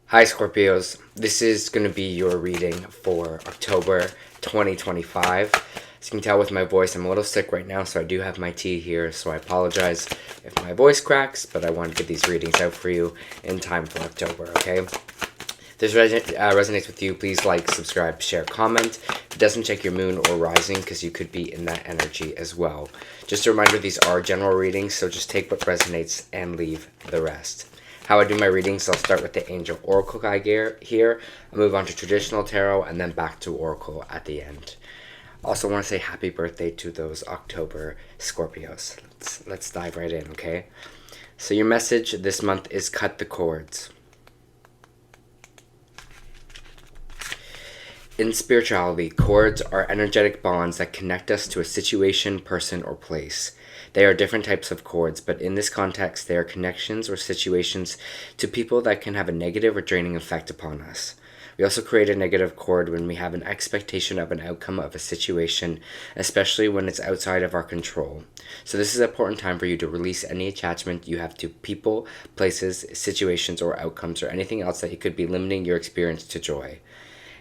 Hi Scorpios, this is going to be your reading for October 2025. As you can tell with my voice, I'm a little sick right now, so I do have my tea here, so I apologize if my voice cracks, but I want to get these readings out for you in time for October, okay? If this resonates with you, please like, subscribe, share, comment. If it doesn't, check your moon or rising, because you could be in that energy as well. Just a reminder, these are general readings, so just take what resonates and leave the rest. How I do my readings, I'll start with the Angel Oracle guide here. I'll move on to traditional tarot and then back to Oracle at the end. Also want to say happy birthday to those October Scorpios. Let's dive right in, okay? So your message this month is cut the cords. In spirituality, cords are energetic bonds that connect us to a situation, person, or place. They are different types of cords, but in this context, they are connections or situations to people that can have a negative or draining effect upon us. We also create a negative cord when we have an expectation of an outcome of a situation, especially when it's outside of our control. So this is an important time for you to release any attachment you have to people, places, situations, or outcomes, or anything else that could be limiting your experience to joy.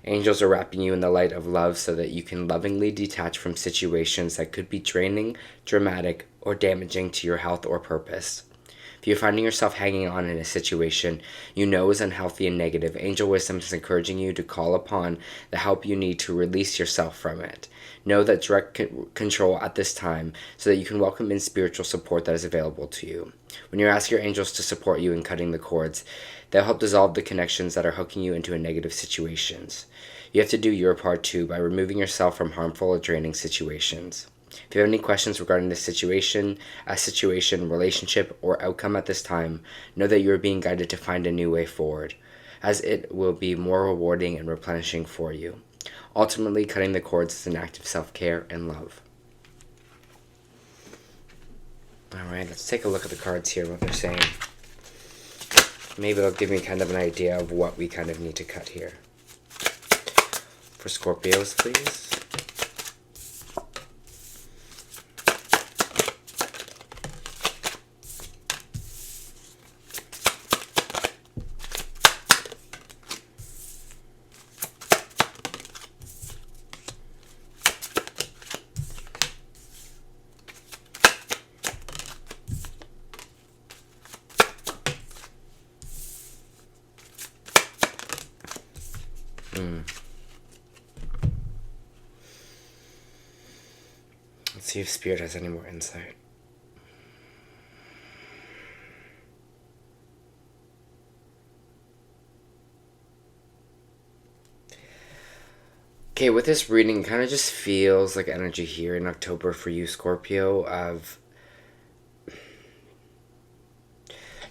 Angels are wrapping you in the light of love so that you can lovingly detach from situations that could be draining, dramatic, or damaging to your health or purpose. If you're finding yourself hanging on in a situation you know is unhealthy and negative, Angel Wisdom is encouraging you to call upon the help you need to release yourself from it. Know that direct control at this time so that you can welcome in spiritual support that is available to you. When you ask your angels to support you in cutting the cords, they'll help dissolve the connections that are hooking you into negative situations. You have to do your part too by removing yourself from harmful or draining situations. If you have any questions regarding this situation, relationship, or outcome at this time, know that you are being guided to find a new way forward, as it will be more rewarding and replenishing for you. Ultimately, cutting the cords is an act of self-care and love. Alright, let's take a look at the cards here, what they're saying. Maybe they'll give me kind of an idea of what we kind of need to cut here. For Scorpios, please. Let's see if Spirit has any more insight. Okay, with this reading, it kind of just feels like energy here in October for you, Scorpio, of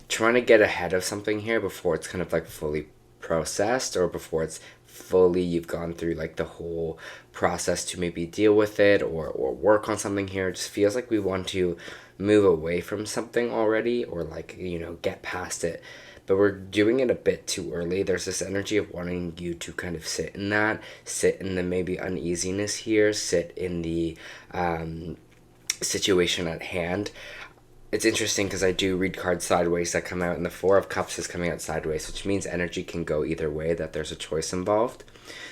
trying to get ahead of something here before it's kind of like fully processed, or before it's fully, you've gone through like the whole process to maybe deal with it or work on something here. It just feels like we want to move away from something already, or like, you know, get past it, but we're doing it a bit too early. There's this energy of wanting you to kind of sit in the maybe uneasiness here, sit in the situation at hand. It's interesting because I do read cards sideways that come out, and the Four of Cups is coming out sideways, which means energy can go either way, that there's a choice involved.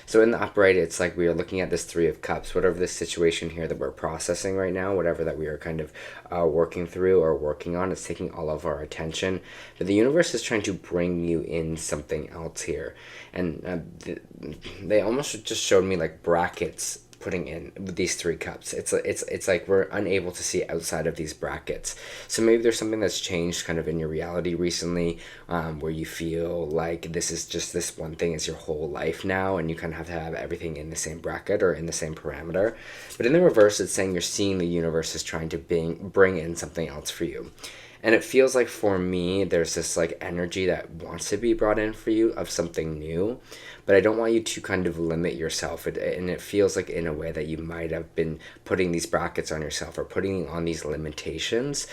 So in the upright, it's like we are looking at this Three of Cups, whatever this situation here that we're processing right now, whatever that we are kind of working through or working on, it's taking all of our attention. But the universe is trying to bring you in something else here. And they almost just showed me like brackets putting in these three cups. It's like we're unable to see outside of these brackets. So maybe there's something that's changed kind of in your reality recently, where you feel like this is just this one thing is your whole life now, and you kind of have to have everything in the same bracket or in the same parameter. But in the reverse, it's saying you're seeing the universe is trying to bring in something else for you. And it feels like for me, there's this like energy that wants to be brought in for you of something new, but I don't want you to kind of limit yourself. And it feels like in a way that you might have been putting these brackets on yourself or putting on these limitations.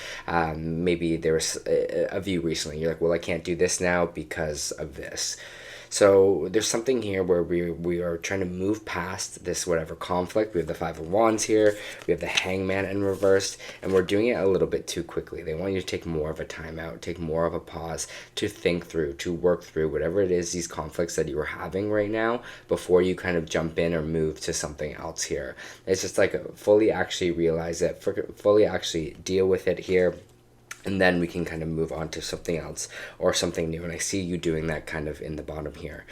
Maybe there was a view recently, you're like, well, I can't do this now because of this. So there's something here where we are trying to move past this whatever conflict. We have the Five of Wands here, we have the Hangman in reverse, and we're doing it a little bit too quickly. They want you to take more of a time out, take more of a pause to think through, to work through whatever it is, these conflicts that you are having right now, before you kind of jump in or move to something else here. It's just like fully actually realize it, fully actually deal with it here, and then we can kind of move on to something else or something new. And I see you doing that kind of in the bottom here.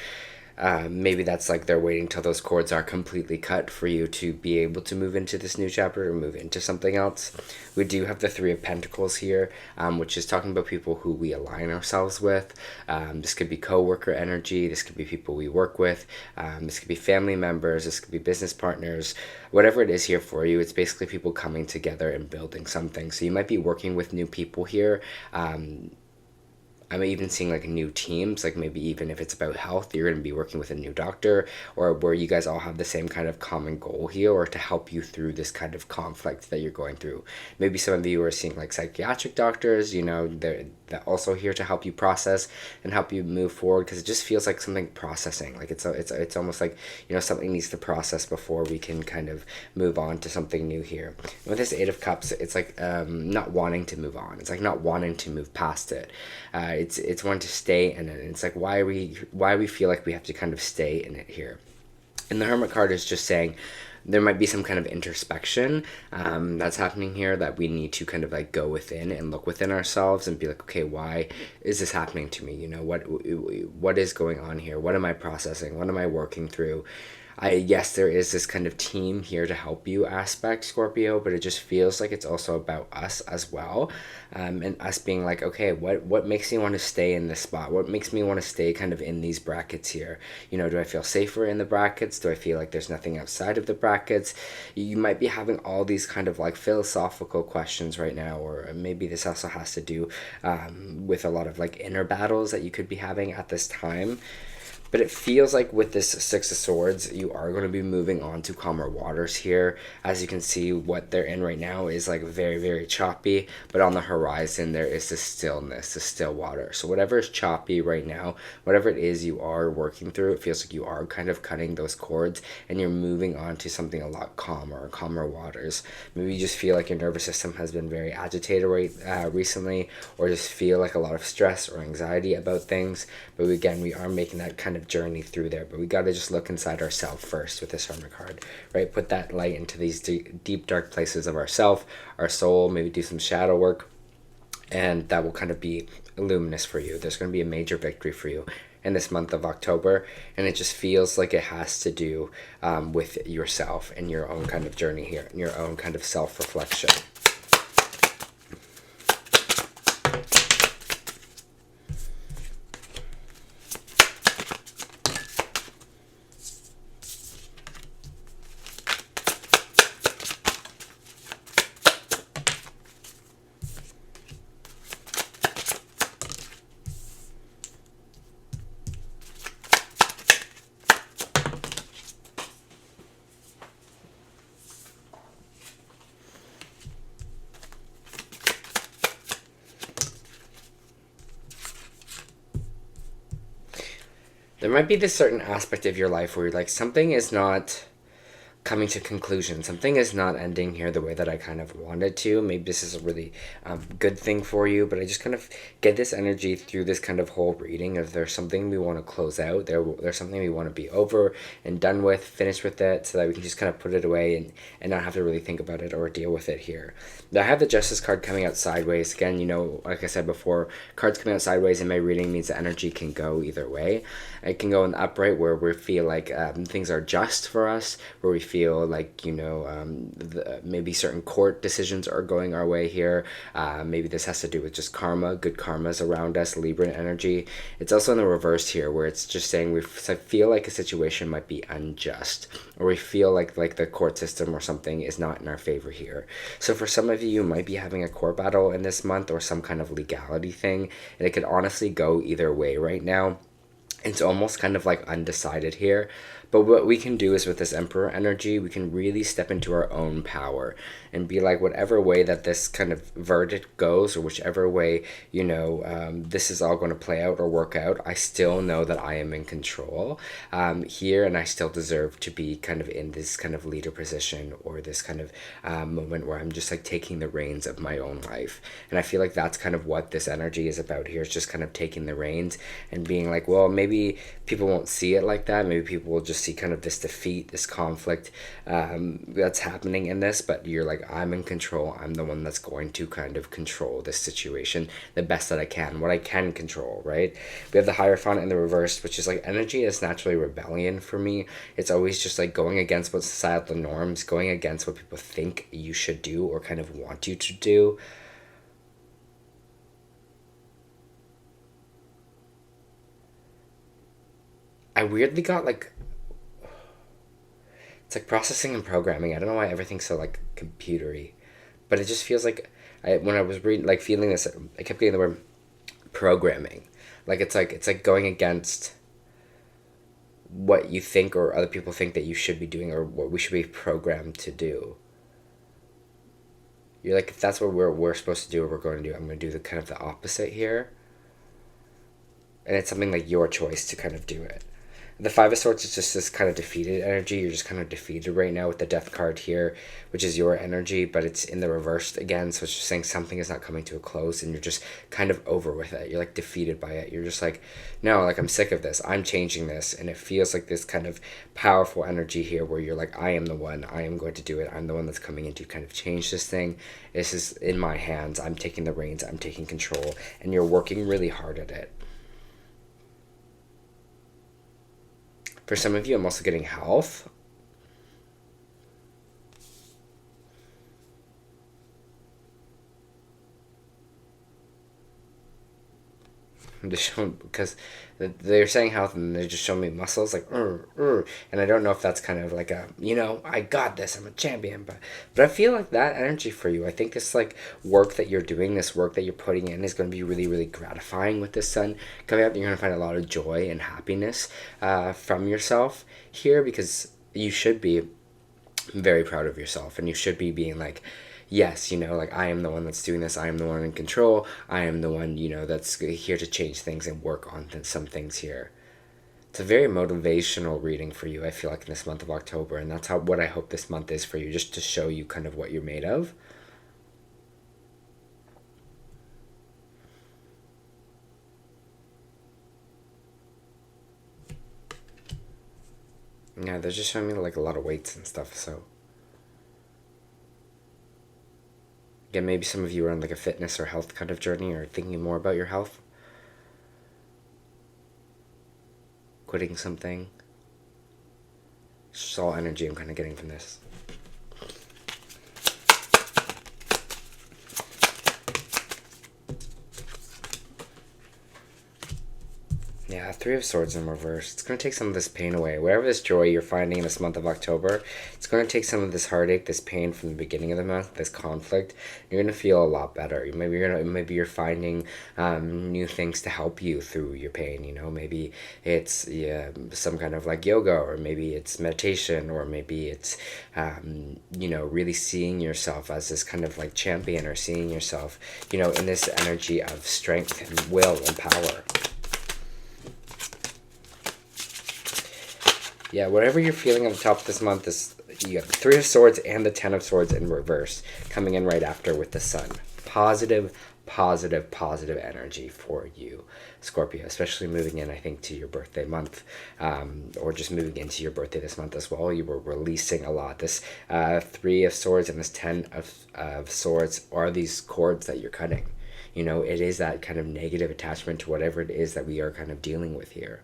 Maybe that's like they're waiting till those cords are completely cut for you to be able to move into this new chapter or move into something else. We do have the Three of Pentacles here, which is talking about people who we align ourselves with. This could be co-worker energy. This could be people we work with. This could be family members. This could be business partners. Whatever it is here for you, it's basically people coming together and building something. So you might be working with new people here. I'm even seeing like new teams, like maybe even if it's about health, you're going to be working with a new doctor, or where you guys all have the same kind of common goal here, or to help you through this kind of conflict that you're going through. Maybe some of you are seeing like psychiatric doctors, you know, they're also here to help you process and help you move forward, because it just feels like something processing. Like it's almost like, you know, something needs to process before we can kind of move on to something new here. And with this Eight of Cups, it's like not wanting to move on. It's like not wanting to move past it. It's wanting to stay in it. And it's like why we feel like we have to kind of stay in it here. And the Hermit card is just saying there might be some kind of introspection that's happening here, that we need to kind of like go within and look within ourselves and be like, okay, why is this happening to me? You know, what is going on here? What am I processing? What am I working through? Yes, there is this kind of team here to help you aspect, Scorpio, but it just feels like it's also about us as well, and us being like, okay, what makes me want to stay in this spot? What makes me want to stay kind of in these brackets here? You know, do I feel safer in the brackets? Do I feel like there's nothing outside of the brackets? You might be having all these kind of like philosophical questions right now, or maybe this also has to do with a lot of like inner battles that you could be having at this time. But it feels like with this Six of Swords, you are going to be moving on to calmer waters here. As you can see, what they're in right now is like very, very choppy. But on the horizon, there is this stillness, this still water. So whatever is choppy right now, whatever it is you are working through, it feels like you are kind of cutting those cords and you're moving on to something a lot calmer waters. Maybe you just feel like your nervous system has been very agitated recently, or just feel like a lot of stress or anxiety about things. But again, we are making that kind of journey through there, but we got to just look inside ourselves first with this Hermit card, right? Put that light into these deep dark places of ourself, our soul. Maybe do some shadow work, and that will kind of be luminous for you. There's going to be a major victory for you in this month of October, and it just feels like it has to do with yourself and your own kind of journey here, and your own kind of self-reflection. There might be this certain aspect of your life where you're like, something is not coming to conclusion. Something is not ending here the way that I kind of wanted to. Maybe this is a really good thing for you, but I just kind of get this energy through this kind of whole reading of there's something we want to close out. There's something we want to be over and done with, finish with it, so that we can just kind of put it away and not have to really think about it or deal with it here. Now, I have the Justice card coming out sideways. Again, you know, like I said before, cards coming out sideways in my reading means the energy can go either way. It can go in the upright where we feel like things are just for us, where we feel like, you know, maybe certain court decisions are going our way here. Maybe this has to do with just karma, good karmas around us, Libra energy. It's also in the reverse here, where it's just saying we feel like a situation might be unjust, or we feel like the court system or something is not in our favor here. So for some of you, you might be having a court battle in this month, or some kind of legality thing, and it could honestly go either way right now. It's almost kind of like undecided here, But what we can do is with this Emperor energy, we can really step into our own power and be like, whatever way that this kind of verdict goes, or whichever way, you know, this is all going to play out or work out, I still know that I am in control here, and I still deserve to be kind of in this kind of leader position, or this kind of moment where I'm just like taking the reins of my own life. And I feel like that's kind of what this energy is about here. It's just kind of taking the reins and being like, well, maybe people won't see it like that. Maybe people will just see kind of this defeat, this conflict that's happening in this. But you're like, I'm in control. I'm the one that's going to kind of control this situation the best that I can, what I can control, right? We have the Hierophant in the reverse, which is like energy is naturally rebellion for me. It's always just like going against what societal norms, going against what people think you should do or kind of want you to do. I weirdly got like, it's like processing and programming. I don't know why everything's so like computery, but it just feels like when I was reading, like feeling this, I kept getting the word programming. Like it's like going against what you think or other people think that you should be doing, or what we should be programmed to do. You're like, if that's what we're supposed to do or we're going to do, I'm going to do the kind of the opposite here. And it's something like your choice to kind of do it. The Five of Swords is just this kind of defeated energy. You're just kind of defeated right now with the Death card here, which is your energy, but it's in the reversed again. So it's just saying something is not coming to a close, and you're just kind of over with it. You're like defeated by it. You're just like, no, like I'm sick of this. I'm changing this. And it feels like this kind of powerful energy here where you're like, I am the one. I am going to do it. I'm the one that's coming in to kind of change this thing. This is in my hands. I'm taking the reins. I'm taking control. And you're working really hard at it. For some of you, I'm also getting health. I'm just showing, because they're saying health and they're just showing me muscles, like, and I don't know if that's kind of like a, you know, I got this, I'm a champion, but I feel like that energy for you. I think this like work that you're doing, this work that you're putting in is going to be really, really gratifying with this sun coming up. You're going to find a lot of joy and happiness from yourself here, because you should be very proud of yourself, and you should be being like, yes, you know, like I am the one that's doing this. I am the one in control. I am the one, you know, that's here to change things and work on some things here. It's a very motivational reading for you, I feel like, in this month of October. And that's what I hope this month is for you, just to show you kind of what you're made of. Yeah, they're just showing me like a lot of weights and stuff, so. Yeah, maybe some of you are on like a fitness or health kind of journey, or thinking more about your health. Quitting something. It's just all energy I'm kind of getting from this. Yeah, Three of Swords in reverse. It's going to take some of this pain away. Whatever this joy you're finding in this month of October, it's going to take some of this heartache, this pain from the beginning of the month, this conflict. You're going to feel a lot better. Maybe you're finding new things to help you through your pain. You know, maybe it's some kind of like yoga, or maybe it's meditation, or maybe it's you know, really seeing yourself as this kind of like champion, or seeing yourself, you know, in this energy of strength and will and power. Yeah, whatever you're feeling at the top of this month is, you have the Three of Swords and the Ten of Swords in reverse coming in right after with the Sun. Positive, positive, positive energy for you, Scorpio, especially moving in, I think, to your birthday month, or just moving into your birthday this month as well. You were releasing a lot. This Three of Swords and this Ten of Swords are these cords that you're cutting. You know, it is that kind of negative attachment to whatever it is that we are kind of dealing with here.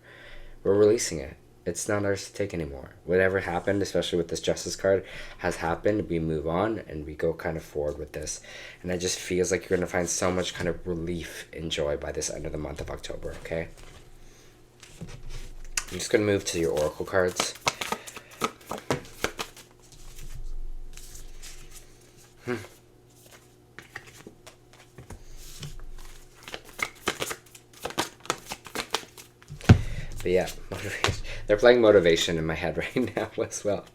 We're releasing it. It's not ours to take anymore. Whatever happened, especially with this Justice card, has happened. We move on and we go kind of forward with this. And it just feels like you're going to find so much kind of relief and joy by this end of the month of October, okay? I'm just going to move to your Oracle cards. But yeah, They're playing motivation in my head right now as well.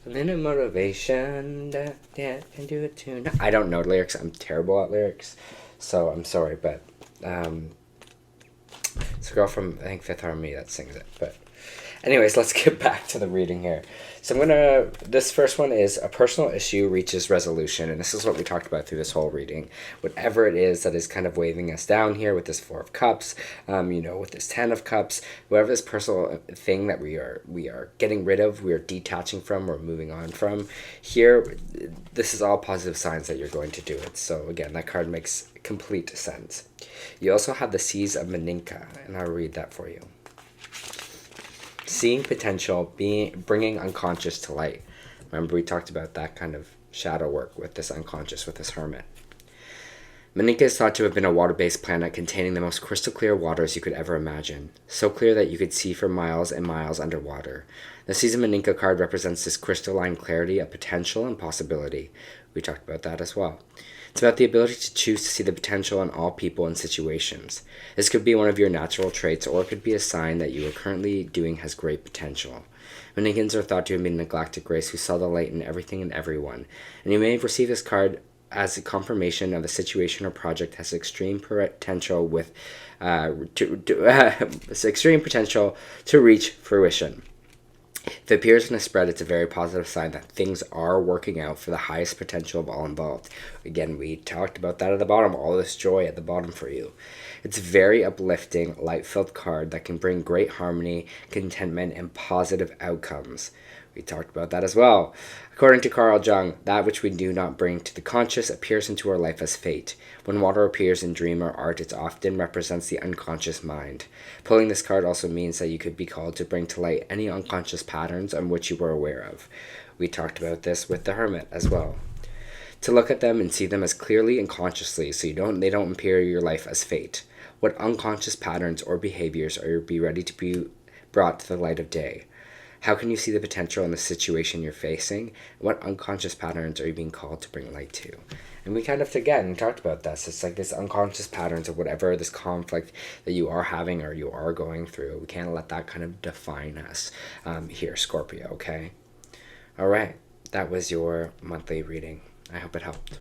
A minute motivation, yeah, can do it too. No, I don't know lyrics. I'm terrible at lyrics, so I'm sorry, but it's a girl from, I think, Fifth Harmony that sings it. But anyways, let's get back to the reading here. So this first one is a personal issue reaches resolution, and this is what we talked about through this whole reading. Whatever it is that is kind of weighing us down here with this Four of Cups, with this Ten of Cups, whatever this personal thing that we are getting rid of, we are detaching from, or moving on from. Here, this is all positive signs that you're going to do it. So again, that card makes complete sense. You also have the Seas of Meninka, and I'll read that for you. Seeing potential, bringing unconscious to light. Remember, we talked about that kind of shadow work with this unconscious, with this hermit. Meninka is thought to have been a water-based planet containing the most crystal clear waters you could ever imagine. So clear that you could see for miles and miles underwater. The Seas of Meninka card represents this crystalline clarity of potential and possibility. We talked about that as well. It's about the ability to choose to see the potential in all people and situations. This could be one of your natural traits, or it could be a sign that you are currently doing has great potential. Meninkans are thought to have been a galactic race who saw the light in everything and everyone, and you may have received this card as a confirmation of a situation or project has extreme potential extreme potential to reach fruition. If it appears in a spread, it's a very positive sign that things are working out for the highest potential of all involved. Again, we talked about that at the bottom, all this joy at the bottom for you. It's a very uplifting, light-filled card that can bring great harmony, contentment, and positive outcomes. We talked about that as well. According to Carl Jung, that which we do not bring to the conscious appears into our life as fate. When water appears in dream or art, it often represents the unconscious mind. Pulling this card also means that you could be called to bring to light any unconscious patterns on which you were aware of. We talked about this with the Hermit as well. To look at them and see them as clearly and consciously so they don't appear your life as fate. What unconscious patterns or behaviors are you be ready to be brought to the light of day? How can you see the potential in the situation you're facing? What unconscious patterns are you being called to bring light to? And we kind of, again, talked about this. It's like this unconscious patterns of whatever this conflict that you are having or you are going through. We can't let that kind of define us here, Scorpio, okay? All right. That was your monthly reading. I hope it helped.